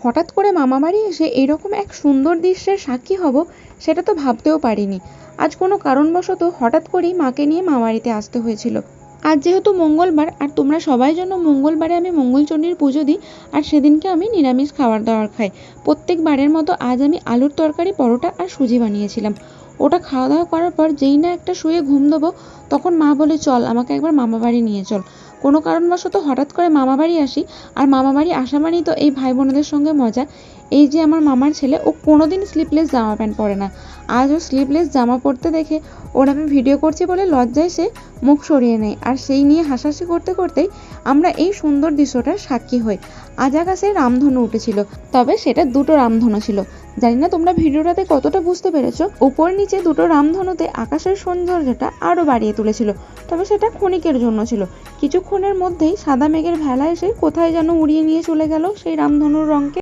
হঠাৎ করে মামাবাড়ি এসে এরকম এক সুন্দর দৃশ্যের সাক্ষী হব সেটা তো ভাবতেও পারিনি। আজ কোনো কারণবশত হঠাৎ করেই মাকে নিয়ে মামাবাড়িতে আসতে হয়েছিল। আজ যেহেতু মঙ্গলবার, আর তোমরা সবাই জন্য মঙ্গলবারে আমি মঙ্গলচণ্ডীর পুজো দিই, আর সেদিনকে আমি নিরামিষ খাবার দাবার খাই। প্রত্যেকবারের মতো আজ আমি আলুর তরকারি, পরোটা আর সুজি বানিয়েছিলাম। ওটা খাওয়া দাওয়া করার পর যেই না একটা শুয়ে ঘুম দেবো, তখন মা বলে চল আমাকে একবার মামাবাড়ি নিয়ে চল। কোনো কারণবশত হঠাৎ করে মামাবাড়ি আসি, আর মামাবাড়ি আসা মানেই তো এই ভাই বোনেদের সঙ্গে মজা। এই যে আমার মামার ছেলে, ও কোনোদিন স্লিপলেস জামা প্যান্ট পরে না। আজ ও স্লিপলেস জামা পরতে দেখে ওর আমি ভিডিও করছি বলে লজ্জায় সে মুখ সরিয়ে নেয়, আর সেই নিয়ে হাসাহাসি করতে করতেই আমরা এই সুন্দর দৃশ্যটার সাক্ষী হই। আজ আকাশে রামধনু উঠেছিল, তবে সেটা দুটো রামধনু ছিল। জানি না তোমরা ভিডিওটাতে কতটা বুঝতে পেরেছো। উপর নিচে দুটো রামধনুতে আকাশের সৌন্দর্যটা আরো বাড়িয়ে তুলেছিল, তবে সেটা ক্ষণিকের জন্য ছিল। কিছুক্ষণের মধ্যেই সাদা মেঘের ভেলা এসে কোথায় যেন উড়িয়ে নিয়ে চলে গেল সেই রামধনুর রঙকে।